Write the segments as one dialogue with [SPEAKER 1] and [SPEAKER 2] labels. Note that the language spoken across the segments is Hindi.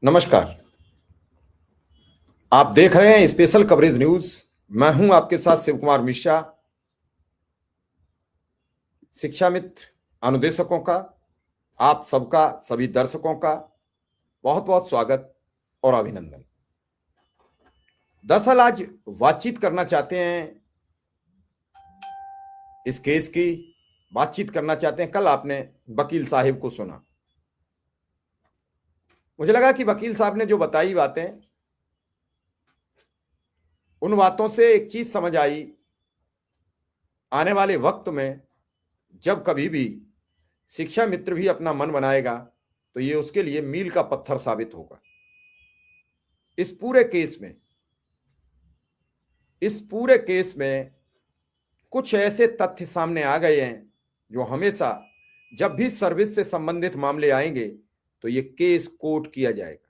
[SPEAKER 1] नमस्कार। आप देख रहे हैं स्पेशल कवरेज न्यूज। मैं हूं आपके साथ शिव कुमार मिश्रा। शिक्षा मित्र अनुदेशकों का, आप सबका, सभी दर्शकों का बहुत बहुत स्वागत और अभिनंदन। दरअसल आज बातचीत करना चाहते हैं इस केस की, बातचीत करना चाहते हैं। कल आपने वकील साहिब को सुना, मुझे लगा कि वकील साहब ने जो बताई बातें, उन बातों से एक चीज समझ आई। आने वाले वक्त में जब कभी भी शिक्षा मित्र भी अपना मन बनाएगा तो ये उसके लिए मील का पत्थर साबित होगा। इस पूरे केस में कुछ ऐसे तथ्य सामने आ गए हैं जो हमेशा जब भी सर्विस से संबंधित मामले आएंगे तो ये केस कोर्ट किया जाएगा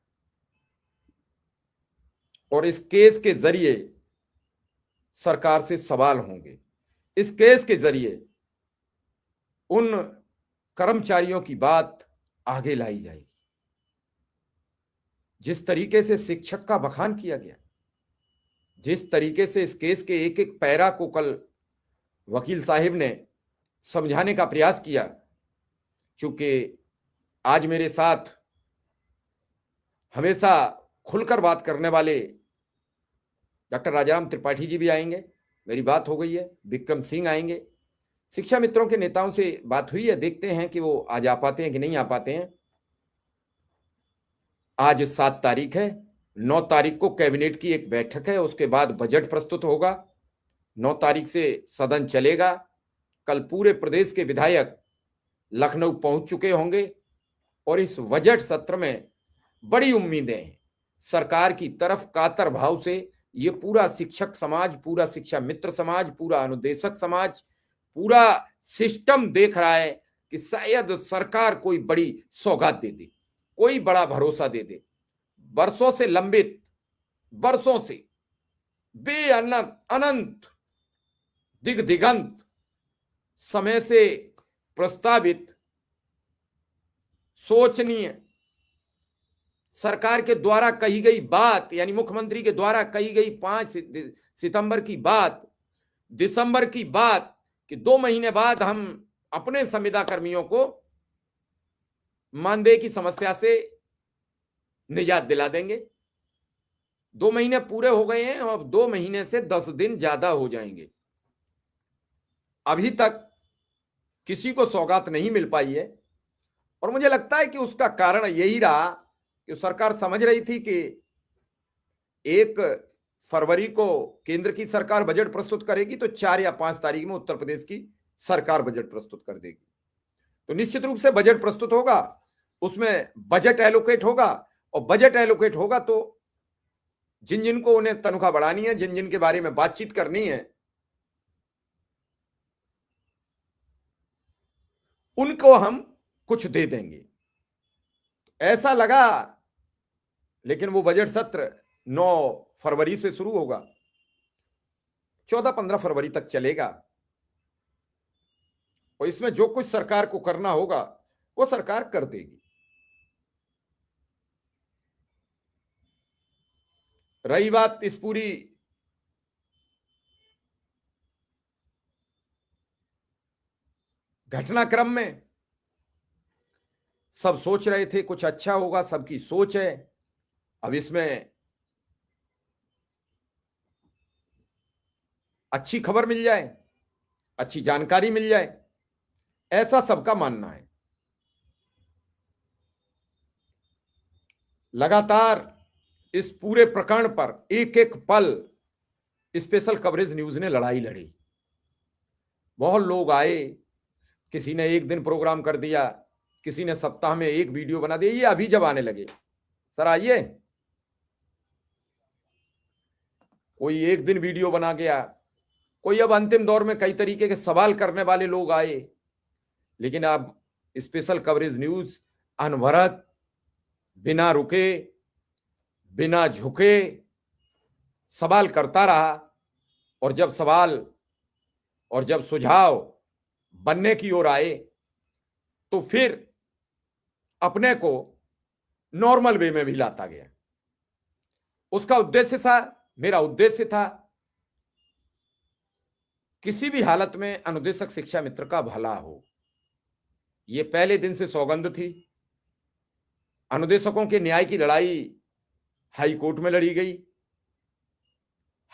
[SPEAKER 1] और इस केस के जरिए सरकार से सवाल होंगे। इस केस के जरिए उन कर्मचारियों की बात आगे लाई जाएगी। जिस तरीके से शिक्षक का बखान किया गया, जिस तरीके से इस केस के एक एक पैरा को कल वकील साहिब ने समझाने का प्रयास किया, चूंकि आज मेरे साथ हमेशा खुलकर बात करने वाले डॉक्टर राजाराम त्रिपाठी जी भी आएंगे, मेरी बात हो गई है, विक्रम सिंह आएंगे, शिक्षा मित्रों के नेताओं से बात हुई है, देखते हैं कि वो आज आ पाते हैं कि नहीं आ पाते हैं। आज 7 तारीख है, 9 तारीख को कैबिनेट की एक बैठक है, उसके बाद बजट प्रस्तुत होगा, 9 तारीख से सदन चलेगा। कल पूरे प्रदेश के विधायक लखनऊ पहुंच चुके होंगे और इस बजट सत्र में बड़ी उम्मीदें हैं सरकार की तरफ। कातर भाव से ये पूरा शिक्षक समाज, पूरा शिक्षा मित्र समाज, पूरा अनुदेशक समाज, पूरा सिस्टम देख रहा है कि शायद सरकार कोई बड़ी सौगात दे दे, कोई बड़ा भरोसा दे दे। वर्षों से लंबित, वर्षों से अनंत दिगंत समय से प्रस्तावित सोचनीय सरकार के द्वारा कही गई बात, यानी मुख्यमंत्री के द्वारा कही गई 5 सितंबर की बात, दिसंबर की बात कि 2 महीने बाद हम अपने संविदा कर्मियों को मानदेय की समस्या से निजात दिला देंगे। 2 महीने पूरे हो गए हैं और 2 महीने से 10 दिन ज्यादा हो जाएंगे। अभी तक किसी को सौगात नहीं मिल पाई है और मुझे लगता है कि उसका कारण यही रहा कि सरकार समझ रही थी कि 1 फरवरी को केंद्र की सरकार बजट प्रस्तुत करेगी तो 4 या 5 तारीख में उत्तर प्रदेश की सरकार बजट प्रस्तुत कर देगी। तो निश्चित रूप से बजट प्रस्तुत होगा, उसमें बजट एलोकेट होगा और बजट एलोकेट होगा तो जिन जिन को उन्हें तनख्वाह बढ़ानी है, जिन जिन के बारे में बातचीत करनी है, उनको हम कुछ दे देंगे, ऐसा लगा। लेकिन वो बजट सत्र 9 फरवरी से शुरू होगा, 14-15 फरवरी तक चलेगा और इसमें जो कुछ सरकार को करना होगा वो सरकार कर देगी। रही बात इस पूरी घटनाक्रम में, सब सोच रहे थे कुछ अच्छा होगा, सबकी सोच है। अब इसमें अच्छी खबर मिल जाए, अच्छी जानकारी मिल जाए, ऐसा सबका मानना है। लगातार इस पूरे प्रकरण पर एक एक पल स्पेशल कवरेज न्यूज ने लड़ाई लड़ी। बहुत लोग आए, किसी ने एक दिन प्रोग्राम कर दिया, किसी ने सप्ताह में एक वीडियो बना दिया। ये अभी जब आने लगे, सर आइए, कोई एक दिन वीडियो बना गया, कोई अब अंतिम दौर में कई तरीके के सवाल करने वाले लोग आए। लेकिन अब स्पेशल कवरेज न्यूज अनवरत, बिना रुके, बिना झुके सवाल करता रहा और जब सवाल और जब सुझाव बनने की ओर आए तो फिर अपने को नॉर्मल वे में भी लाता गया। उसका उद्देश्य था, मेरा उद्देश्य था, किसी भी हालत में अनुदेशक शिक्षा मित्र का भला हो। ये पहले दिन से सौगंध थी। अनुदेशकों के न्याय की लड़ाई हाई कोर्ट में लड़ी गई।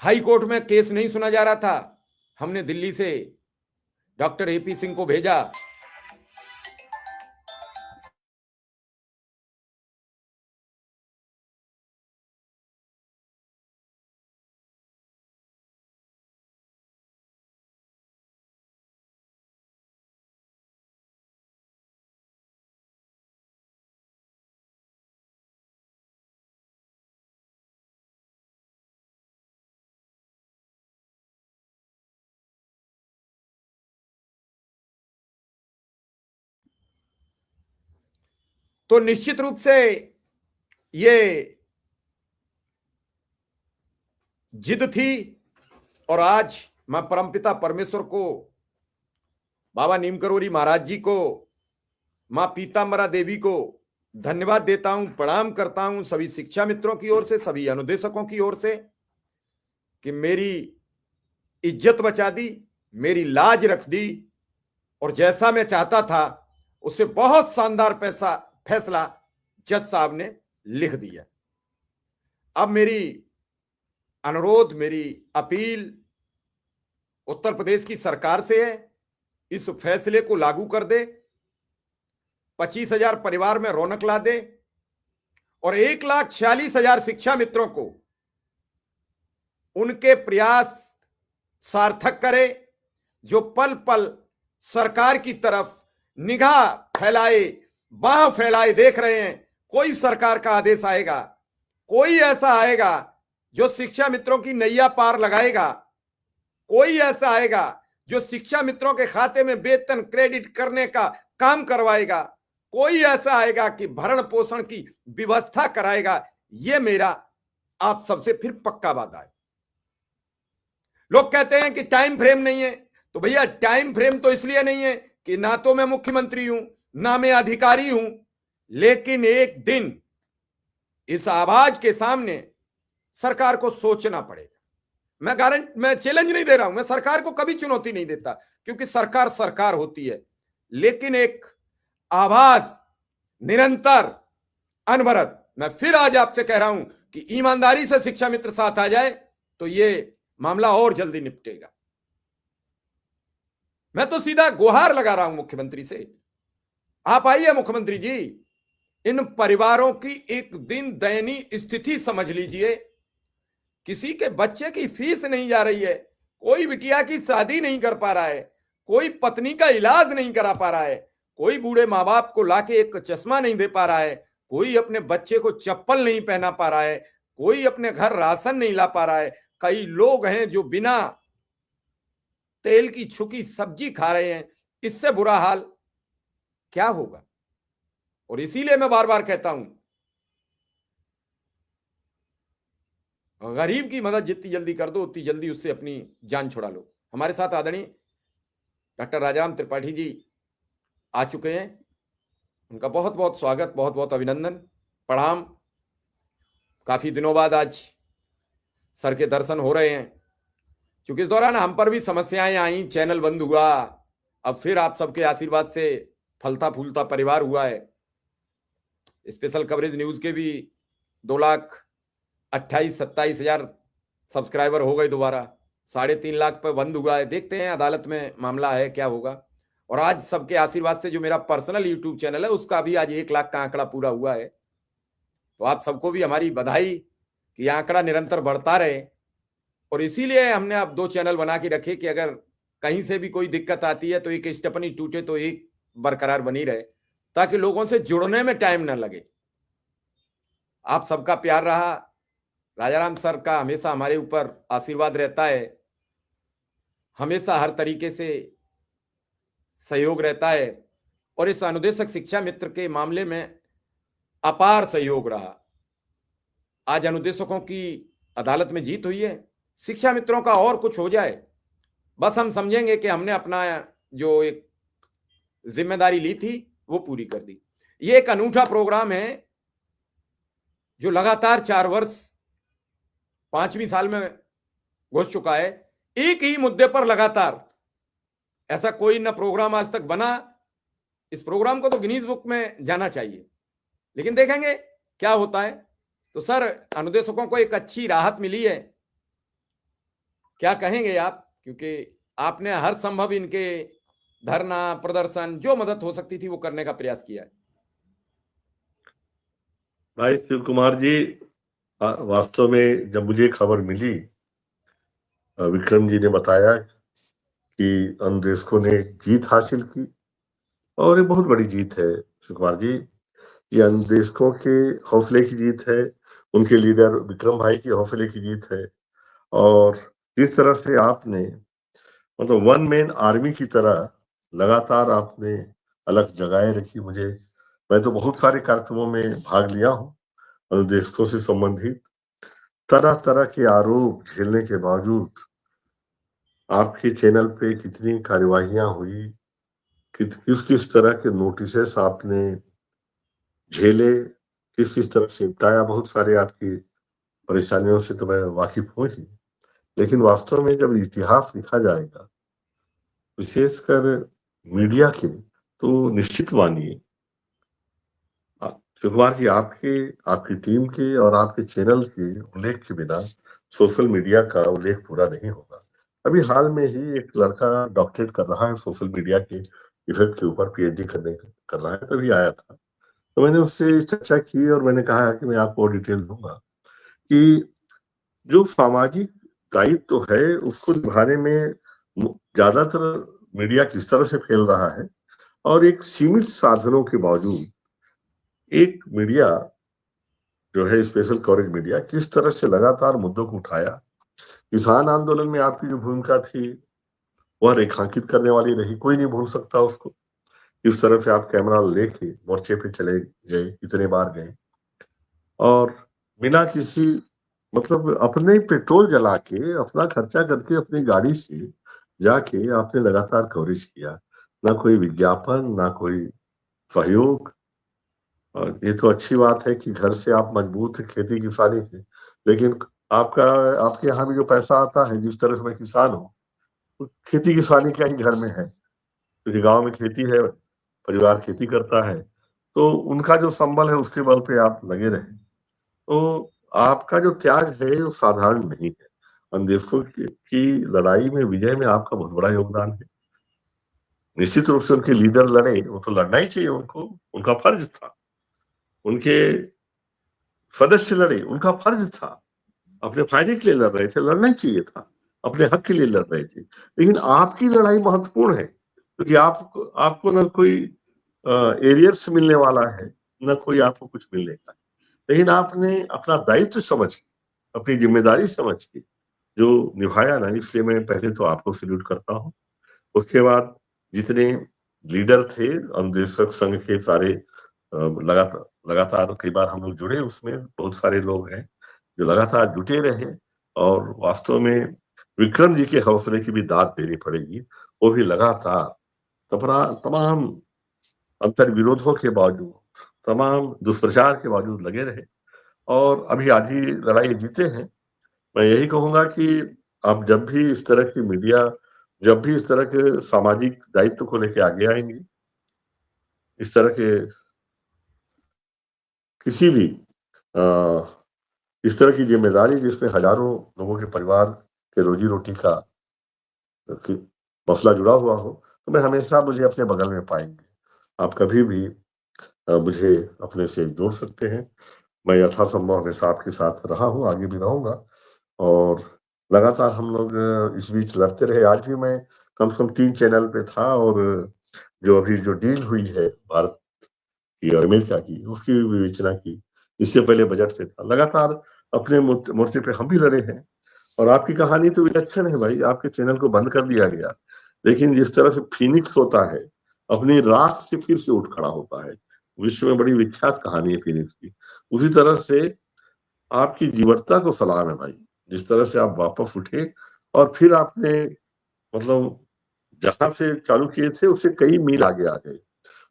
[SPEAKER 1] हाई कोर्ट में केस नहीं सुना जा रहा था। हमने दिल्ली से डॉक्टर एपी सिंह को भेजा। तो निश्चित रूप से ये जिद थी। और आज मैं परमपिता परमेश्वर को, बाबा नीम करोली महाराज जी को, मां पीतांबरा देवी को धन्यवाद देता हूं, प्रणाम करता हूं सभी शिक्षा मित्रों की ओर से, सभी अनुदेशकों की ओर से, कि मेरी इज्जत बचा दी, मेरी लाज रख दी, और जैसा मैं चाहता था उससे बहुत शानदार फैसला जज साहब ने लिख दिया। अब मेरी अनुरोध, मेरी अपील उत्तर प्रदेश की सरकार से है, इस फैसले को लागू कर दे, 25,000 परिवार में रौनक ला दे, और 1,46,000 शिक्षा मित्रों को उनके प्रयास सार्थक करे, जो पल पल सरकार की तरफ निगाह फैलाए, बाह फैलाए देख रहे हैं। कोई सरकार का आदेश आएगा, कोई ऐसा आएगा जो शिक्षा मित्रों की नैया पार लगाएगा, कोई ऐसा आएगा जो शिक्षा मित्रों के खाते में वेतन क्रेडिट करने का काम करवाएगा, कोई ऐसा आएगा कि भरण पोषण की व्यवस्था कराएगा। यह मेरा आप सबसे फिर पक्का वादा है। लोग कहते हैं कि टाइम फ्रेम नहीं है, तो भैया टाइम फ्रेम तो इसलिए नहीं है कि ना तो मैं मुख्यमंत्री हूं, ना मैं अधिकारी हूं, लेकिन एक दिन इस आवाज के सामने सरकार को सोचना पड़ेगा। मैं चैलेंज नहीं दे रहा हूं, मैं सरकार को कभी चुनौती नहीं देता, क्योंकि सरकार सरकार होती है, लेकिन एक आवाज निरंतर अनवरत, मैं फिर आज आपसे कह रहा हूं कि ईमानदारी से शिक्षा मित्र साथ आ जाए तो ये मामला और जल्दी निपटेगा। मैं तो सीधा गुहार लगा रहा हूं मुख्यमंत्री से, आप आइए मुख्यमंत्री जी, इन परिवारों की एक दिन दयनीय स्थिति समझ लीजिए। किसी के बच्चे की फीस नहीं जा रही है, कोई बिटिया की शादी नहीं कर पा रहा है, कोई पत्नी का इलाज नहीं करा पा रहा है, कोई बूढ़े माँ बाप को लाके एक चश्मा नहीं दे पा रहा है, कोई अपने बच्चे को चप्पल नहीं पहना पा रहा है, कोई अपने घर राशन नहीं ला पा रहा है। कई लोग हैं जो बिना तेल की छुकी सब्जी खा रहे हैं। इससे बुरा हाल क्या होगा? और इसीलिए मैं बार बार कहता हूं, गरीब की मदद जितनी जल्दी कर दो उतनी जल्दी उससे अपनी जान छुड़ा लो। हमारे साथ आदरणीय डॉक्टर राजाराम त्रिपाठी जी आ चुके हैं, उनका बहुत बहुत स्वागत, बहुत बहुत अभिनंदन, प्रणाम। काफी दिनों बाद आज सर के दर्शन हो रहे हैं, क्योंकि इस दौरान हम पर भी समस्याएं आई, चैनल बंद हुआ, अब फिर आप सबके आशीर्वाद से फलता फूलता परिवार हुआ है। स्पेशल कवरेज न्यूज के भी 2,28,27,000 सब्सक्राइबर हो गए दोबारा, 3.5 लाख पर बंद हुआ है। देखते हैं अदालत में मामला है क्या होगा। और आज सबके आशीर्वाद से जो मेरा पर्सनल यूट्यूब चैनल है उसका भी आज 1 लाख का आंकड़ा पूरा हुआ है। तो आप सबको भी हमारी बधाई कि आंकड़ा निरंतर बढ़ता रहे। और इसीलिए हमने अब 2 चैनल बना के रखे कि अगर कहीं से भी कोई दिक्कत आती है तो एक स्टेपनी टूटे तो एक बरकरार बनी रहे, ताकि लोगों से जुड़ने में टाइम ना लगे। आप सबका प्यार रहा, राजाराम सर का हमेशा हमारे ऊपर आशीर्वाद रहता है, हमेशा हर तरीके से सहयोग रहता है, और इस अनुदेशक शिक्षा मित्र के मामले में अपार सहयोग रहा। आज अनुदेशकों की अदालत में जीत हुई है। शिक्षा मित्रों का और कुछ हो जाए, बस हम समझेंगे कि हमने अपना जो एक जिम्मेदारी ली थी वो पूरी कर दी। ये एक अनूठा प्रोग्राम है जो लगातार 4 वर्ष 5वीं साल में घुस चुका है, एक ही मुद्दे पर लगातार, ऐसा कोई ना प्रोग्राम आज तक बना। इस प्रोग्राम को तो गिनीज बुक में जाना चाहिए, लेकिन देखेंगे क्या होता है। तो सर, अनुदेशकों को एक अच्छी राहत मिली है, क्या कहेंगे आप? क्योंकि आपने हर संभव इनके धरना प्रदर्शन जो मदद हो सकती थी वो करने का प्रयास किया है।
[SPEAKER 2] भाई शिव कुमार जी, वास्तव में जब मुझे खबर मिली, विक्रम जी ने बताया कि अनुदेशकों ने जीत हासिल की, और ये बहुत बड़ी जीत है शिव कुमार जी। ये अनुदेशकों के हौसले की जीत है, उनके लीडर विक्रम भाई की हौसले की जीत है। और जिस तरह से आपने मतलब वन मैन आर्मी की तरह लगातार आपने अलग जगहें रखी। मैं तो बहुत सारे कार्यक्रमों में भाग लिया हूँ अनुदेशकों से संबंधित। तरह तरह के आरोप झेलने के बावजूद आपके चैनल पे कितनी कार्यवाहियां हुई, किस किस तरह के नोटिसेस आपने झेले, किस किस तरह से निपटाया। बहुत सारे आपकी परेशानियों से तो मैं वाकिफ हूँ ही, लेकिन वास्तव में जब इतिहास लिखा जाएगा, विशेषकर मीडिया के, तो निश्चित मानिए शिवकुमार जी, आपकी टीम के और आपके चैनल के उल्लेख के बिना सोशल मीडिया का उल्लेख पूरा नहीं होगा। अभी हाल में ही एक लड़का डॉक्टरेट कर रहा है सोशल मीडिया के इफेक्ट के ऊपर, पीएचडी कर रहा है, तभी आया था। तो मैंने उससे चर्चा की और मैंने कहा कि मैं आपको डिटेल दूंगा कि जो सामाजिक दायित्व है उसको निभाने में ज्यादातर मीडिया किस तरह से फैल रहा है, और एक सीमित साधनों के बावजूद एक मीडिया जो है स्पेशल कवरेज मीडिया किस तरह से लगातार मुद्दों को उठाया। किसान आंदोलन में आपकी जो भूमिका थी वह रेखांकित करने वाली रही, कोई नहीं भूल सकता उसको। इस तरह से आप कैमरा लेके मोर्चे पे चले गए, कितने बार गए, और बिना किसी मतलब अपने पेट्रोल जला के, अपना खर्चा करके, अपनी गाड़ी से जाके आपने लगातार कवरेज किया। ना कोई विज्ञापन, ना कोई सहयोग। और ये तो अच्छी बात है कि घर से आप मजबूत है खेती किसानी से, लेकिन आपके यहाँ भी जो पैसा आता है, जिस तरह से मैं किसान हूँ, तो खेती किसानी का ही घर में है, क्योंकि गांव में खेती है, परिवार खेती करता है, तो उनका जो संबल है उसके बल पे आप लगे रहे। तो आपका जो त्याग है वो साधारण नहीं है। अंदेशों की लड़ाई में, विजय में आपका बहुत बड़ा योगदान है। निश्चित रूप से उनके लीडर लड़े, वो तो लड़ना ही चाहिए उनको, उनका फर्ज था। उनके सदस्य लड़े, उनका फर्ज था। अपने फायदे के लिए लड़ रहे थे, लड़ना ही चाहिए था, अपने हक के लिए लड़ रहे थे। लेकिन आपकी लड़ाई महत्वपूर्ण है, क्योंकि आपको न कोई एरियर्स मिलने वाला है, न कोई आपको कुछ मिलने का। लेकिन आपने अपना दायित्व समझ के, अपनी जिम्मेदारी समझ के जो निभाया ना, इसलिए मैं पहले तो आपको सल्यूट करता हूँ। उसके बाद जितने लीडर थे अनुदेशक संघ के सारे, लगातार कई बार हम लोग जुड़े, उसमें बहुत सारे लोग हैं जो लगातार जुटे रहे। और वास्तव में विक्रम जी के हौसले की भी दाद देनी पड़ेगी, वो भी लगातार तमाम अंतर विरोधों के बावजूद, तमाम दुष्प्रचार के बावजूद लगे रहे, और अभी आधी लड़ाई जीते हैं। मैं यही कहूंगा कि आप जब भी इस तरह की मीडिया, जब भी इस तरह के सामाजिक दायित्व को लेकर आगे आएंगे, इस तरह के किसी भी इस तरह की जिम्मेदारी जिसमें हजारों लोगों के परिवार के रोजी रोटी का मसला जुड़ा हुआ हो, तो मैं हमेशा, मुझे अपने बगल में पाएंगे। आप कभी भी मुझे अपने से जोड़ सकते हैं। मैं यथासंभव हमेशा आपके साथ रहा हूँ, आगे भी रहूंगा। और लगातार हम लोग इस बीच लड़ते रहे। आज भी मैं कम से कम 3 चैनल पे था, और जो अभी जो डील हुई है भारत की और अमेरिका की, उसकी भी विवेचना की। इससे पहले बजट से था, लगातार अपने मोर्चे पे हम भी लड़े हैं। और आपकी कहानी तो विलक्षण है भाई, आपके चैनल को बंद कर दिया गया, लेकिन जिस तरह से फीनिक्स होता है, अपनी राख से फिर से उठ खड़ा होता है, विश्व में बड़ी विख्यात कहानी है फीनिक्स की। उसी तरह से आपकी जीवटता को सलाम है भाई, जिस तरह से आप वापस उठे, और फिर आपने मतलब जहां से चालू किए थे उससे कई मील आगे आ गए।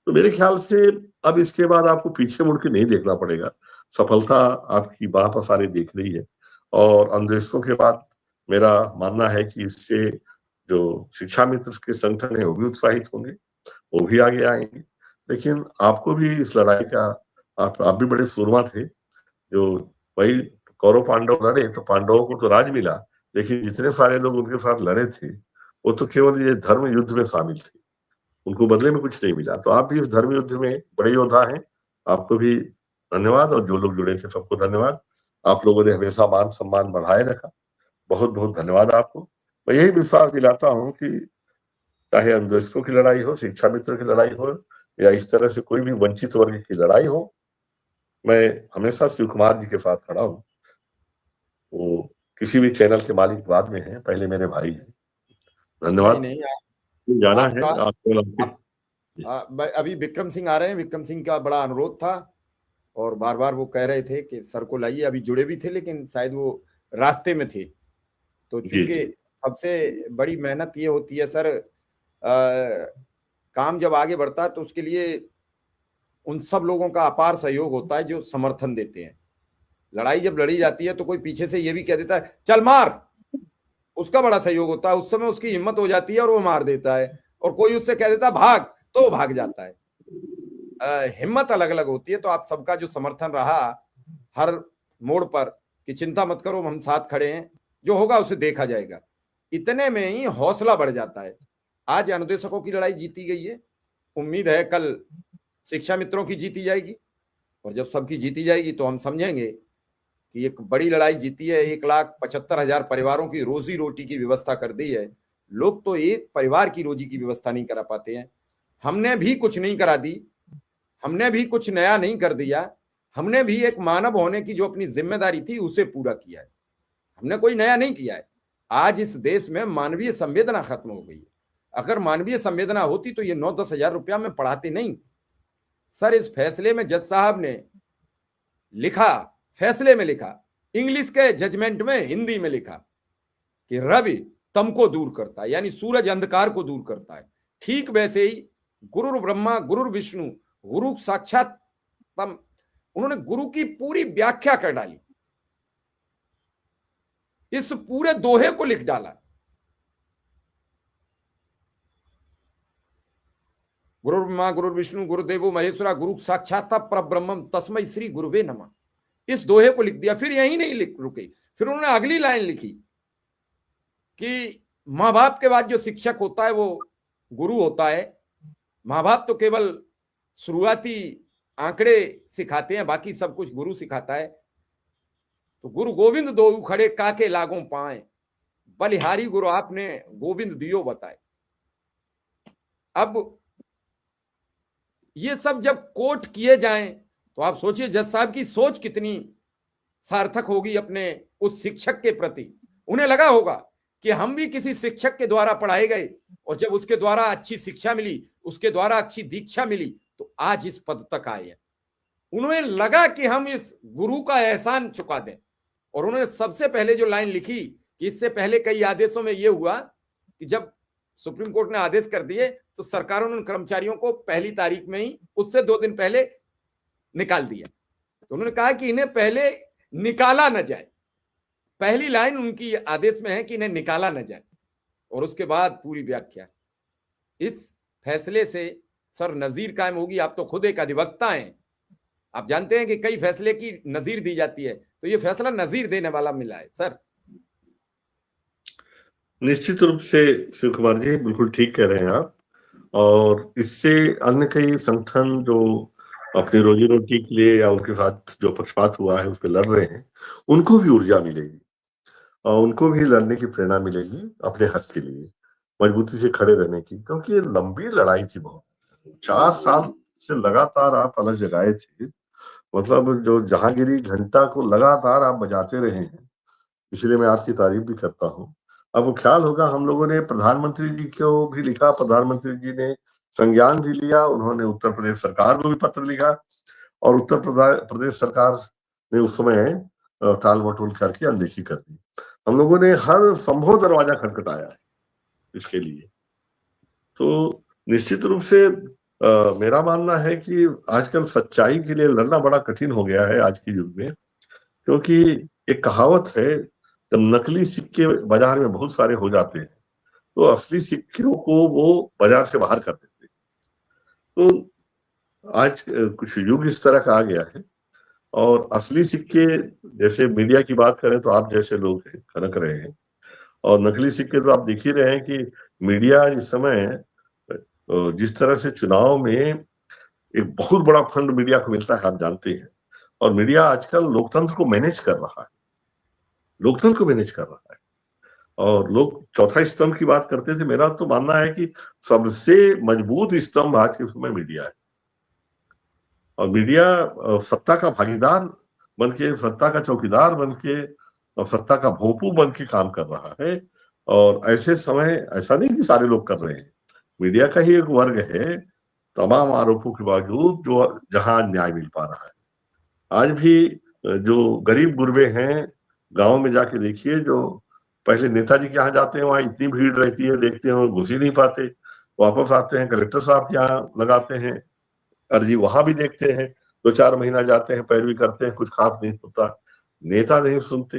[SPEAKER 2] तो मेरे ख्याल से अब इसके बाद आपको पीछे मुड़ के नहीं देखना पड़ेगा। सफलता आपकी वहां पर सारी देख रही है। और अन्वेषकों के बाद मेरा मानना है कि इससे जो शिक्षा मित्र के संगठन है वो भी उत्साहित होंगे, वो भी आगे आएंगे। लेकिन आपको भी इस लड़ाई का, आप भी बड़े सूरमा थे। जो वही कौरव पांडव लड़े तो पांडवों को तो राज मिला, लेकिन जितने सारे लोग उनके साथ लड़े थे वो तो केवल ये धर्म युद्ध में शामिल थे, उनको बदले में कुछ नहीं मिला। तो आप भी इस धर्म युद्ध में बड़े योद्धा हैं, आपको भी धन्यवाद, और जो लोग जुड़े थे सबको धन्यवाद। आप लोगों ने हमेशा मान सम्मान बढ़ाए रखा, बहुत बहुत धन्यवाद आपको। मैं यही विश्वास दिलाता हूँ कि चाहे अन्वेषकों की लड़ाई हो, शिक्षा मित्र की लड़ाई हो, या इस तरह से कोई भी वंचित वर्ग की लड़ाई हो, मैं हमेशा शिव कुमार जी के साथ खड़ा हूँ। वो किसी भी चैनल के मालिक बाद में हैं, पहले मेरे भाई हैं।
[SPEAKER 1] नहीं
[SPEAKER 2] धन्यवाद।
[SPEAKER 1] नहीं,
[SPEAKER 2] जाना है
[SPEAKER 1] आपका
[SPEAKER 2] आपको।
[SPEAKER 1] आप, अभी विक्रम सिंह आ रहे हैं। विक्रम सिंह का बड़ा अनुरोध था और बार बार वो कह रहे थे कि सर को लाइए, अभी जुड़े भी थे लेकिन शायद वो रास्ते में थे। तो
[SPEAKER 2] जी
[SPEAKER 1] चूंकि
[SPEAKER 2] जी
[SPEAKER 1] सबसे बड़ी मेहनत ये होती है सर, काम जब आगे बढ़ता है तो उसके लिए उन सब लोगों का अपार सहयोग होता है जो समर्थन देते हैं। लड़ाई जब लड़ी जाती है तो कोई पीछे से ये भी कह देता है चल मार, उसका बड़ा सहयोग होता है। उस समय उसकी हिम्मत हो जाती है और वो मार देता है, और कोई उससे कह देता है भाग तो वो भाग जाता है। हिम्मत अलग अलग होती है। तो आप सबका जो समर्थन रहा हर मोड़ पर कि चिंता मत करो, हम साथ खड़े हैं, जो होगा उसे देखा जाएगा, इतने में ही हौसला बढ़ जाता है। आज अनुदेशकों की लड़ाई जीती गई है, उम्मीद है कल शिक्षा मित्रों की जीती जाएगी, और जब सबकी जीती जाएगी तो हम समझेंगे कि एक बड़ी लड़ाई जीती है। 1,75,000 परिवारों की रोजी रोटी की व्यवस्था कर दी है। लोग तो एक परिवार की रोजी की व्यवस्था नहीं करा पाते हैं, हमने भी कुछ नहीं करा दी, हमने भी कुछ नया नहीं कर दिया, हमने भी एक मानव होने की जो अपनी जिम्मेदारी थी उसे पूरा किया है, हमने कोई नया नहीं किया है। आज इस देश में मानवीय संवेदना खत्म हो गई है। अगर मानवीय संवेदना होती तो ये 9-10 हजार रुपया में पढ़ाते नहीं। सर इस फैसले में जज साहब ने लिखा, फैसले में लिखा, इंग्लिश के जजमेंट में हिंदी में लिखा कि रवि तम को दूर करता है, यानी सूरज अंधकार को दूर करता है। ठीक वैसे ही गुरु ब्रह्मा गुरु विष्णु गुरु साक्षात तम, उन्होंने गुरु की पूरी व्याख्या कर डाली, इस पूरे दोहे को लिख डाला। गुरु ब्रह्मा गुरु विष्णु गुरुदेवो महेश्वरा गुरु साक्षात परब्रह्मम तस्मै श्री गुरुवे नमः, इस दोहे को लिख दिया। फिर यही नहीं लिख रुके, फिर उन्होंने अगली लाइन लिखी कि माँ बाप के बाद जो शिक्षक होता है वो गुरु होता है। माँ बाप तो केवल शुरुआती आंकड़े सिखाते हैं, बाकी सब कुछ गुरु सिखाता है। तो गुरु गोविंद दो खड़े काके लागों पाए, बलिहारी गुरु आपने गोविंद दियो बताए। अब ये सब जब कोट किए जाएं तो आप सोचिए जज साहब की सोच कितनी सार्थक होगी अपने उस शिक्षक के प्रति। उन्हें लगा होगा कि हम भी किसी शिक्षक के द्वारा पढ़ाए गए, और जब उसके द्वारा अच्छी शिक्षा मिली, उसके द्वारा अच्छी दीक्षा मिली, तो आज इस पद तक आए हैं। उन्हें लगा कि हम इस गुरु का एहसान चुका दें, और उन्होंने सबसे पहले जो लाइन लिखी कि इससे पहले कई आदेशों में यह हुआ कि जब सुप्रीम कोर्ट ने आदेश कर दिए तो सरकारों ने उन कर्मचारियों को पहली तारीख में ही उससे 2 दिन पहले निकाल दिया। तो उन्होंने कहा कि इन्हें पहले निकाला न जाए, पहली लाइन उनकी आदेश में है कि इन्हें निकाला न जाए, और उसके बाद पूरी व्याख्या। इस फैसले से सर नजीर कायम होगी। आप तो खुद एक अधिवक्ता हैं, आप जानते हैं कि कई फैसले की नजीर दी जाती है, तो ये फैसला नजीर देने वाला मिला है सर।
[SPEAKER 2] निश्चित रूप से शिव कुमार जी बिल्कुल ठीक कह रहे हैं आप। और इससे अन्य कई संगठन जो अपनी रोजी रोटी के लिए या उनके साथ जो पक्षपात हुआ है उस पर लड़ रहे हैं, उनको भी ऊर्जा मिलेगी और उनको भी लड़ने की प्रेरणा मिलेगी अपने हक के लिए, मजबूती से खड़े रहने की। क्योंकि ये लंबी लड़ाई थी, बहुत 4 साल से लगातार आप अलग जगाए थे। मतलब जो जहांगीरी घंटा को लगातार आप बजाते रहे हैं, इसलिए मैं आपकी तारीफ भी करता हूँ। आपको ख्याल होगा हम लोगों ने प्रधानमंत्री जी को भी लिखा, प्रधानमंत्री जी ने संज्ञान भी लिया, उन्होंने उत्तर प्रदेश सरकार को भी पत्र लिखा, और उत्तर प्रदेश सरकार ने उस समय टाल मटोल करके अनदेखी कर दी। हम लोगों ने हर संभव दरवाजा खटखटाया है इसके लिए। तो निश्चित रूप से मेरा मानना है कि आजकल सच्चाई के लिए लड़ना बड़ा कठिन हो गया है आज के युग में, क्योंकि एक कहावत है, जब नकली सिक्के बाजार में बहुत सारे हो जाते हैं तो असली सिक्कों को वो बाजार से बाहर कर देते हैं। तो आज कुछ युग इस तरह का आ गया है, और असली सिक्के, जैसे मीडिया की बात करें तो आप जैसे लोग खनक रहे हैं, और नकली सिक्के तो आप देख ही रहे हैं कि मीडिया इस समय जिस तरह से चुनाव में एक बहुत बड़ा फंड मीडिया को मिलता है, आप जानते हैं, और मीडिया आजकल लोकतंत्र को मैनेज कर रहा है, लोकतंत्र को मैनेज कर रहा है। और लोग चौथा स्तंभ की बात करते थे, मेरा तो मानना है कि सबसे मजबूत स्तंभ आज के समय मीडिया है, और मीडिया सत्ता का भागीदार बन के, सत्ता का चौकीदार बन के, और सत्ता का भोंपू बन के काम कर रहा है। और ऐसे समय, ऐसा नहीं कि सारे लोग कर रहे हैं, मीडिया का ही एक वर्ग है तमाम आरोपों के बावजूद जो जहां न्याय मिल पा रहा है। आज भी जो गरीब गुरबे हैं, गांव में जाके देखिए, जो पहले नेताजी के यहाँ जाते हैं, वहां इतनी भीड़ रहती है, देखते हैं घुस ही नहीं पाते, वापस आते हैं कलेक्टर साहब के यहाँ लगाते हैं अर्जी, वहां भी देखते हैं 2-4 महीना जाते हैं, पैरवी करते हैं, कुछ खास नहीं होता। नेता नहीं सुनते,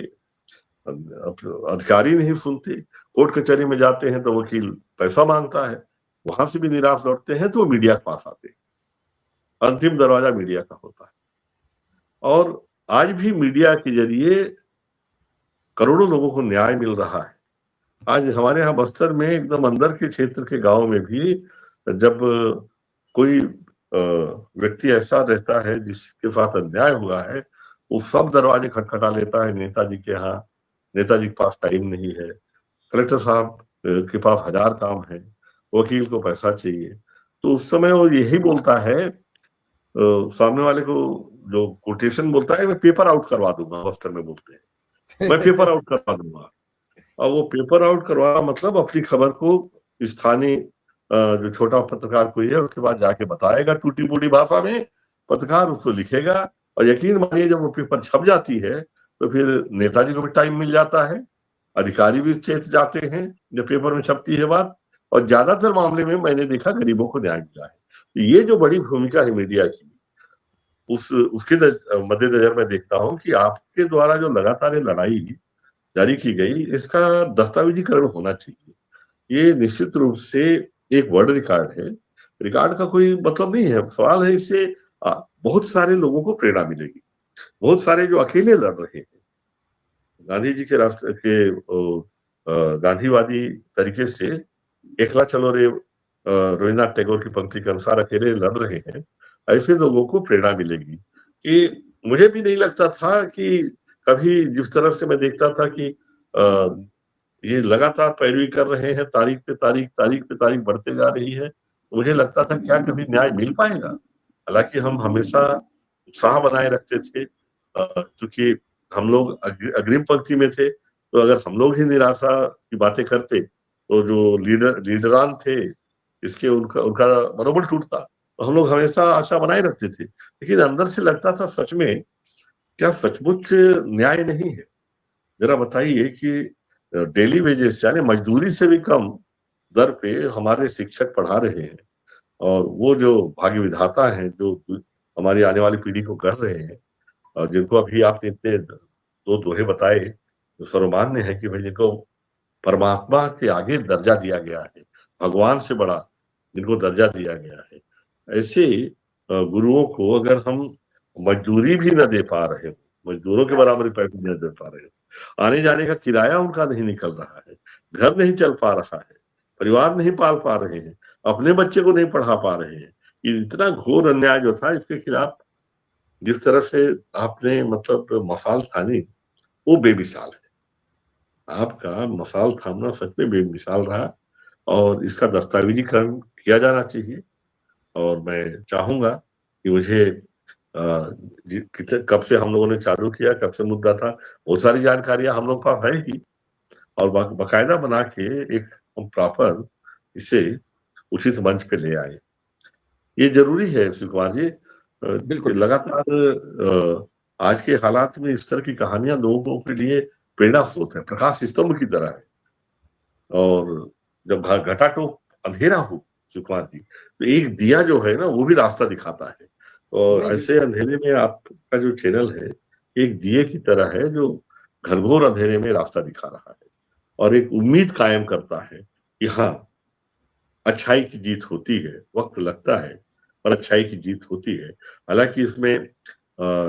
[SPEAKER 2] अधिकारी नहीं सुनते, कोर्ट कचहरी में जाते हैं तो वकील पैसा मांगता है, वहां से भी निराश लौटते हैं तो मीडिया के पास आते हैं, अंतिम दरवाजा मीडिया का होता है। और आज भी मीडिया के जरिए करोड़ों लोगों को न्याय मिल रहा है। आज हमारे यहाँ बस्तर में एकदम अंदर के क्षेत्र के गांव में भी जब कोई व्यक्ति ऐसा रहता है जिसके साथ अन्याय हुआ है, वो सब दरवाजे खटखटा लेता है नेताजी के यहाँ। नेताजी के पास टाइम नहीं है, कलेक्टर साहब के पास 1000 काम है, वकील को पैसा चाहिए, तो उस समय वो यही बोलता है, सामने वाले को जो कोटेशन बोलता है, मैं पेपर आउट करवा दूंगा, बस्तर में बोलते हैं, मैं पेपर आउट करवा दूंगा। और वो पेपर आउट करवा मतलब अपनी खबर को स्थानीय जो छोटा पत्रकार कोई है उसके बाद जाके बताएगा टूटी फूटी भाषा में, पत्रकार उसको लिखेगा, और यकीन मानिए जब वो पेपर छप जाती है तो फिर नेताजी को भी टाइम मिल जाता है, अधिकारी भी चेत जाते हैं जब पेपर में छपती है बात, और ज्यादातर मामले में मैंने देखा गरीबों को न्याय मिला है। तो ये जो बड़ी भूमिका है मीडिया की, उसके मद्देनजर मैं देखता हूँ कि आपके द्वारा जो लगातार लड़ाई जारी की गई, इसका दस्तावेजीकरण होना चाहिए। ये निश्चित रूप से एक वर्ल्ड रिकॉर्ड है, रिकॉर्ड का कोई मतलब नहीं है, सवाल है इससे बहुत सारे लोगों को प्रेरणा मिलेगी, बहुत सारे जो अकेले लड़ रहे हैं गांधी जी के रास्ते के गांधीवादी तरीके से, एकला चलो रे रविन्द्रनाथ टैगोर की पंक्ति के अनुसार अकेले लड़ रहे हैं, ऐसे लोगों को प्रेरणा मिलेगी। कि मुझे भी नहीं लगता था कि कभी, जिस तरह से मैं देखता था कि ये लगातार पैरवी कर रहे हैं, तारीख पे तारीख बढ़ते जा रही है, मुझे लगता था क्या कभी न्याय मिल पाएगा। हालांकि हम हमेशा उत्साह बनाए रखते थे, क्योंकि हम लोग अग्रिम पंक्ति में थे, तो अगर हम लोग ही निराशा की बातें करते तो जो लीडरान थे इसके उनका उनका मनोबल टूटता, तो हम लोग हमेशा आशा बनाए रखते थे। लेकिन अंदर से लगता था सच में क्या सचमुच न्याय नहीं है? जरा बताइए कि डेली वेजेस यानी मजदूरी से भी कम दर पे हमारे शिक्षक पढ़ा रहे हैं, और वो जो भाग्य विधाता हैं जो हमारी आने वाली पीढ़ी को कर रहे हैं, और जिनको अभी आपने इतने 2 दोहे बताए जो सर्वमान्य है कि भाई जिनको परमात्मा के आगे दर्जा दिया गया है, भगवान से बड़ा जिनको दर्जा दिया गया है, ऐसे गुरुओं को अगर हम मजदूरी भी न दे पा रहे हो, मजदूरों के बराबर पैसे नहीं दे पा रहे हो, आने जाने का किराया उनका नहीं निकल रहा है, घर नहीं चल पा रहा है, परिवार नहीं पाल पा रहे हैं, अपने बच्चे को नहीं पढ़ा पा रहे हैं, ये इतना घोर अन्याय जो था, इसके खिलाफ जिस तरह से आपने मतलब मसाल थानी, वो बेमिसाल है। आपका मसाल थामना सच में बेमिसाल रहा, और इसका दस्तावेजीकरण किया जाना चाहिए। और मैं चाहूंगा कि मुझे कब से हम लोगों ने चालू किया, कब से मुद्दा था, बहुत सारी जानकारियां हम लोग पास है ही, और बाकायदा बना के एक हम प्रॉपर इसे उचित मंच पे ले आए। ये जरूरी है शिव कुमार जी,
[SPEAKER 1] बिल्कुल
[SPEAKER 2] लगातार आज के हालात में इस तरह की कहानियां लोगों के लिए प्रेरणा स्रोत है, प्रकाश स्तंभ की तरह है। और जब घटाटोप अंधेरा हो, सुकुमार जी। तो एक दिया जो है ना, वो भी रास्ता दिखाता है। और
[SPEAKER 1] नहीं
[SPEAKER 2] ऐसे अंधेरे में आपका जो चैनल है, एक दिए की तरह है जो घनघोर अंधेरे में रास्ता दिखा रहा है और एक उम्मीद कायम करता है कि हाँ, अच्छाई की जीत होती है। वक्त लगता है पर अच्छाई की जीत होती है। हालांकि इसमें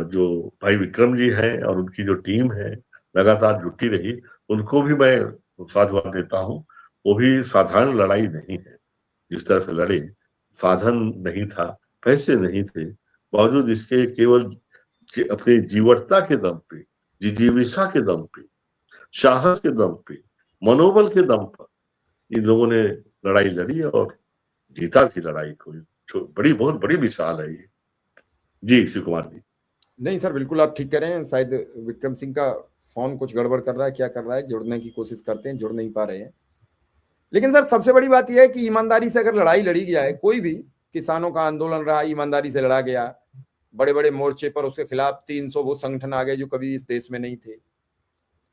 [SPEAKER 2] जो भाई विक्रम जी हैं और उनकी जो टीम है, लगातार जुटी रही, उनको भी मैं साधुवाद देता हूँ। वो भी साधारण लड़ाई नहीं है। जिस तरह से लड़े, साधन नहीं था, पैसे नहीं थे, बावजूद इसके केवल अपने जीवटता के दम पे, जिजीविषा के दम पे, साहस के दम पे, मनोबल के दम पर इन लोगों ने लड़ाई लड़ी और जीता भी लड़ाई को। बड़ी, बहुत बड़ी मिसाल है ये। जी, शिव कुमार जी।
[SPEAKER 1] नहीं सर, बिल्कुल आप ठीक कह रहे हैं। शायद विक्रम सिंह का फोन कुछ गड़बड़ कर रहा है, क्या कर रहा है, जुड़ने की कोशिश करते हैं, जुड़ नहीं पा रहे हैं। लेकिन सर सबसे बड़ी बात यह है कि ईमानदारी से अगर लड़ाई लड़ी जाए, कोई भी किसानों का आंदोलन रहा, ईमानदारी से लड़ा गया, बड़े बड़े मोर्चे पर उसके खिलाफ 300 वो संगठन आ गए जो कभी इस देश में नहीं थे।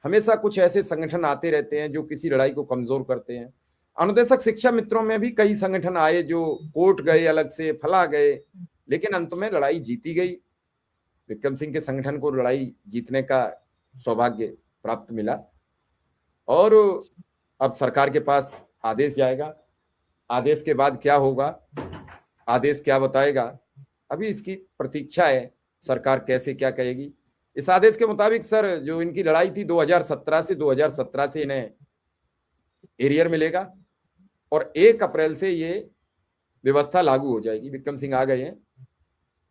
[SPEAKER 1] हमेशा कुछ ऐसे संगठन आते रहते हैं जो किसी लड़ाई को कमजोर करते हैं। अनुदेशक शिक्षा मित्रों में भी कई संगठन आए जो कोर्ट गए, अलग से फला गए, लेकिन अंत में लड़ाई जीती गई। विक्रम सिंह के संगठन को लड़ाई जीतने का सौभाग्य प्राप्त मिला और अब सरकार के पास आदेश जाएगा। आदेश के बाद क्या होगा, आदेश क्या बताएगा, अभी इसकी प्रतीक्षा है। सरकार कैसे क्या कहेगी। इस आदेश के मुताबिक सर जो इनकी लड़ाई थी 2017 से इन्हें एरियर मिलेगा और 1 अप्रैल से ये व्यवस्था लागू हो जाएगी। विक्रम सिंह आ गए हैं,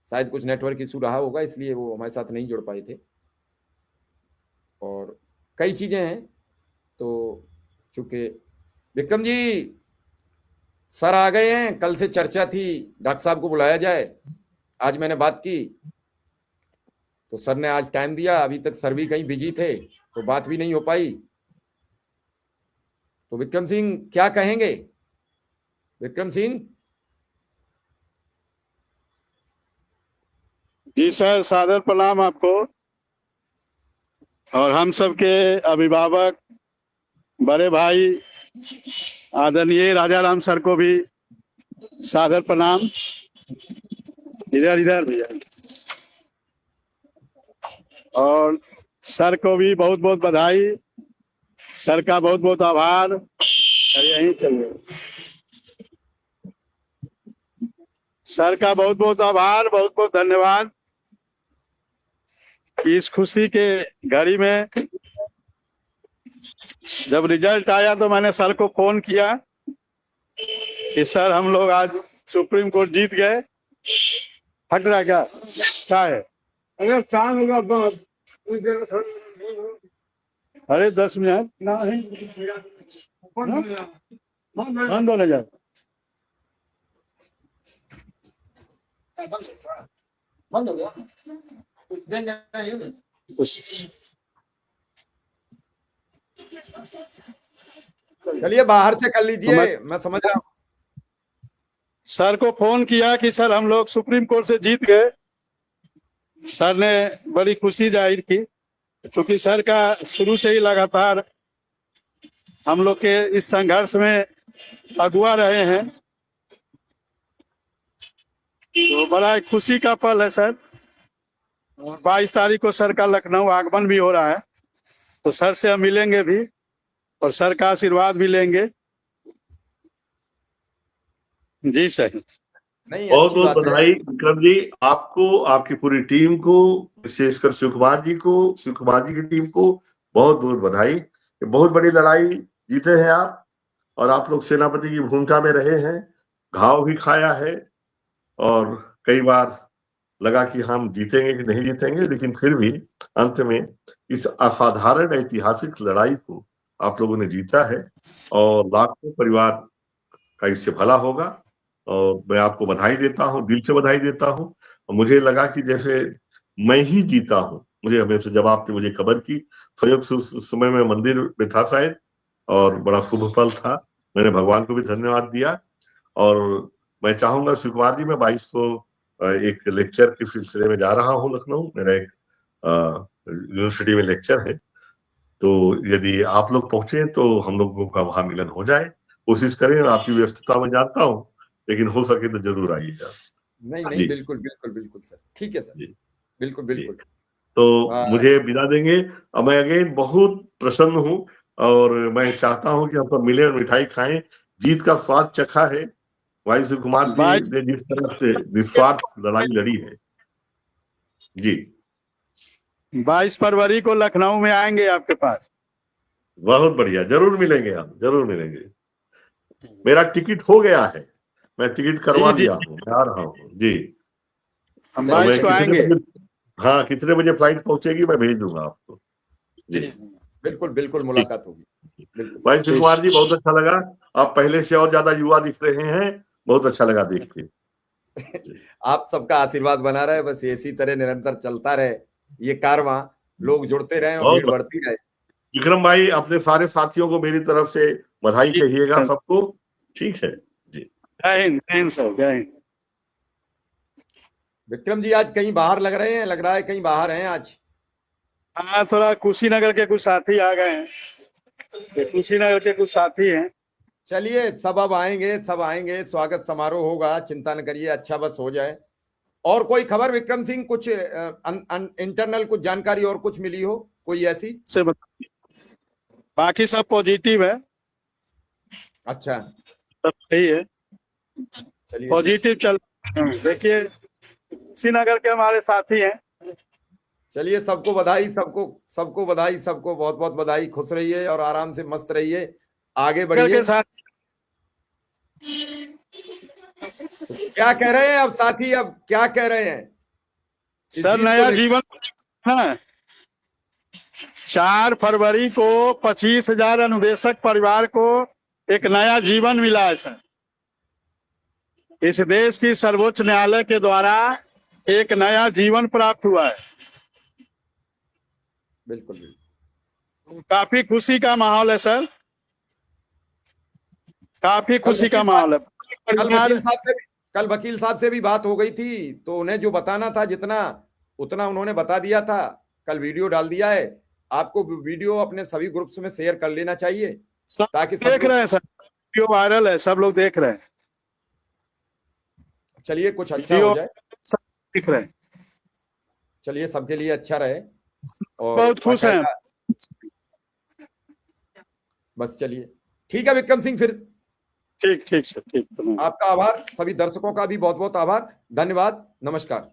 [SPEAKER 1] शायद कुछ नेटवर्क इशू रहा होगा इसलिए वो हमारे साथ नहीं जुड़ पाए थे और कई चीजें हैं। तो चूंकि विक्रम जी सर आ गए हैं, कल से चर्चा थी डॉक्टर साहब को बुलाया जाए, आज मैंने बात की तो सर ने आज टाइम दिया। अभी तक सर भी कहीं बिजी थे तो बात भी नहीं हो पाई। तो विक्रम सिंह क्या कहेंगे? विक्रम सिंह।
[SPEAKER 3] जी सर, सादर प्रणाम आपको और हम सबके अभिभावक बड़े भाई आदरणीय राजा राम सर को भी सादर प्रणाम। इधर इधर भैया। और सर को भी बहुत बहुत बधाई, सर का बहुत बहुत आभार। यहीं चलिए। सर का बहुत बहुत आभार, बहुत बहुत धन्यवाद। इस खुशी के घड़ी में जब रिजल्ट आया तो मैंने सर को फोन किया कि सर हम लोग आज सुप्रीम कोर्ट जीत गए। हट रहा क्या है? अगर काम होगा अरे 10 मिनट बंद होने जाए। बंद हो गया।
[SPEAKER 1] चलिए बाहर से कर लीजिए, मैं समझ रहा हूँ।
[SPEAKER 3] सर को फोन किया कि सर हम लोग सुप्रीम कोर्ट से जीत गए। सर ने बड़ी खुशी जाहिर की क्योंकि सर का शुरू से ही लगातार हम लोग के इस संघर्ष में अगुआ रहे हैं। तो बड़ा एक खुशी का पल है सर। 22 तारीख को सर का लखनऊ आगमन भी हो रहा है तो सर से हम मिलेंगे भी और सर का आशीर्वाद भी लेंगे। जी सर।
[SPEAKER 1] नहीं,
[SPEAKER 2] बहुत
[SPEAKER 1] अच्छी
[SPEAKER 2] बहुत
[SPEAKER 1] बात है।
[SPEAKER 2] बधाई विक्रम जी, आपको, आपकी पूरी टीम को, विशेषकर शिव कुमार जी को, शिव कुमार जी की टीम को बहुत बहुत बधाई। ये बहुत बड़ी लड़ाई जीते हैं आप और आप लोग सेनापति की भूमिका में रहे हैं, घाव भी खाया है और कई बार लगा कि हम जीतेंगे कि नहीं जीतेंगे, लेकिन फिर भी अंत में इस असाधारण ऐतिहासिक लड़ाई को आप लोगों ने जीता है और लाखों परिवार का इससे भला होगा। और मैं आपको बधाई देता हूँ, दिल से बधाई देता हूँ। और मुझे लगा कि जैसे मैं ही जीता हूँ। मुझे हमेशा जब आपने मुझे खबर की, संयोग से उस समय मैं मंदिर में था शायद और बड़ा शुभ पल था। मैंने भगवान को भी धन्यवाद दिया और मैं चाहूंगा शिव कुमार जी, मैं 22 को एक लेक्चर के सिलसिले में जा रहा हूँ लखनऊ। मेरा एक यूनिवर्सिटी में लेक्चर है, तो यदि आप लोग पहुंचे तो हम लोगों का वहां मिलन हो जाए। कोशिश करें, आपकी व्यस्तता में जानता हूँ लेकिन हो सके तो जरूर आइएगा।
[SPEAKER 1] नहीं नहीं,
[SPEAKER 2] जी
[SPEAKER 1] बिल्कुल बिल्कुल बिल्कुल सर, ठीक है सर,
[SPEAKER 2] जी
[SPEAKER 1] बिल्कुल
[SPEAKER 2] जी।
[SPEAKER 1] बिल्कुल।
[SPEAKER 2] तो
[SPEAKER 1] आ,
[SPEAKER 2] मुझे विदा देंगे। अब मैं अगेन बहुत प्रसन्न हूँ और मैं चाहता हूँ कि हम सब मिले और मिठाई खाएं। जीत का स्वाद चखा है। भाई शिव कुमार जी
[SPEAKER 3] भाई
[SPEAKER 2] ने जिस तरह से निस्वार्थ लड़ाई लड़ी है। जी
[SPEAKER 3] 22 फरवरी को लखनऊ में आएंगे आपके पास।
[SPEAKER 2] बहुत बढ़िया, जरूर मिलेंगे, हम जरूर मिलेंगे। मेरा टिकट हो गया है, मैं टिकट करवा
[SPEAKER 3] जी जी,
[SPEAKER 2] लिया हूँ, मैं आ रहा हूँ जी।
[SPEAKER 3] हम
[SPEAKER 1] चलिए
[SPEAKER 2] और मैं
[SPEAKER 3] 22 को
[SPEAKER 1] बिल्कुल
[SPEAKER 2] कितने
[SPEAKER 3] आएंगे।
[SPEAKER 2] बजे, हाँ कितने बजे फ्लाइट पहुंचेगी मैं भेज दूंगा आपको। जी
[SPEAKER 3] जी
[SPEAKER 1] बिल्कुल बिल्कुल
[SPEAKER 2] ठीक।
[SPEAKER 1] मुलाकात होगी, बिल्कुल सर।
[SPEAKER 2] भाई शिव कुमार जी बहुत अच्छा लगा, आप पहले से और ज्यादा युवा दिख रहे हैं, बहुत अच्छा लगा देख के।
[SPEAKER 1] आप सबका आशीर्वाद बना रहे, बस इसी तरह निरंतर चलता रहे ये कारवां, लोग जुड़ते रहे और भीड़
[SPEAKER 2] बहुत
[SPEAKER 1] बढ़ती रहे।
[SPEAKER 2] विक्रम भाई, अपने सारे साथियों को मेरी तरफ से बधाई
[SPEAKER 3] जी
[SPEAKER 2] कहिएगा
[SPEAKER 3] सर,
[SPEAKER 2] सबको। ठीक है जी।
[SPEAKER 3] जय हिंद सर, जय हिंद।
[SPEAKER 1] विक्रम जी आज कहीं बाहर लग रहे हैं, लग रहा है कहीं बाहर हैं आज।
[SPEAKER 3] हाँ, थोड़ा कुशीनगर के कुछ साथी आ गए हैं, तो कुशीनगर के कुछ साथी हैं।
[SPEAKER 1] चलिए सब अब आएंगे, सब आएंगे, स्वागत समारोह होगा, चिंता न करिए, अच्छा बस हो जाए। और कोई खबर विक्रम सिंह, कुछ इंटरनल कुछ जानकारी और कुछ मिली हो कोई ऐसी?
[SPEAKER 3] से बता, बाकी सब पॉजिटिव है,
[SPEAKER 1] अच्छा
[SPEAKER 3] सब सही है,
[SPEAKER 1] चलिए ठीक।
[SPEAKER 3] पॉजिटिव चल। देखिए कुशीनगर के हमारे साथी हैं।
[SPEAKER 1] चलिए सबको बधाई, सबको सबको बधाई, सबको बहुत बहुत बधाई। खुश रहिए और आराम से मस्त रहिए, आगे बढ़िए।
[SPEAKER 3] के साथ
[SPEAKER 1] क्या कह रहे हैं अब साथी, अब क्या कह रहे हैं इस
[SPEAKER 3] सर,
[SPEAKER 1] जीत को
[SPEAKER 3] नया
[SPEAKER 1] लेकर?
[SPEAKER 3] जीवन है। 4 फरवरी को 25,000 अनुदेशक परिवार को एक नया जीवन मिला है सर। इस देश की सर्वोच्च न्यायालय के द्वारा एक नया जीवन प्राप्त हुआ है।
[SPEAKER 1] बिल्कुल बिल्कुल।
[SPEAKER 3] काफी खुशी का माहौल है सर, काफी
[SPEAKER 1] कल
[SPEAKER 3] खुशी का
[SPEAKER 1] वकील साहब
[SPEAKER 3] माहौल है।
[SPEAKER 1] कल
[SPEAKER 3] परिवार
[SPEAKER 1] वकील साहब से भी कल वकील साहब से भी बात हो गई थी, तो उन्हें जो बताना था जितना उतना उन्होंने बता दिया था। कल वीडियो डाल दिया है, आपको वीडियो अपने सभी ग्रुप्स में शेयर कर लेना चाहिए
[SPEAKER 3] सब
[SPEAKER 1] ताकि सब
[SPEAKER 3] देख
[SPEAKER 1] लोग।
[SPEAKER 3] रहे हैं सर, वीडियो वायरल है, सब लोग देख रहे हैं,
[SPEAKER 1] चलिए कुछ अच्छा हो
[SPEAKER 3] वीडियो
[SPEAKER 1] जाए,
[SPEAKER 3] सब देख रहे हैं,
[SPEAKER 1] चलिए सबके लिए अच्छा रहे और
[SPEAKER 3] बहुत खुश हैं।
[SPEAKER 1] बाकायदा। बस चलिए ठीक है विक्रम सिंह, फिर
[SPEAKER 3] ठीक ठीक सर, ठीक।
[SPEAKER 1] आपका आभार, सभी दर्शकों का भी बहुत बहुत आभार, धन्यवाद, नमस्कार।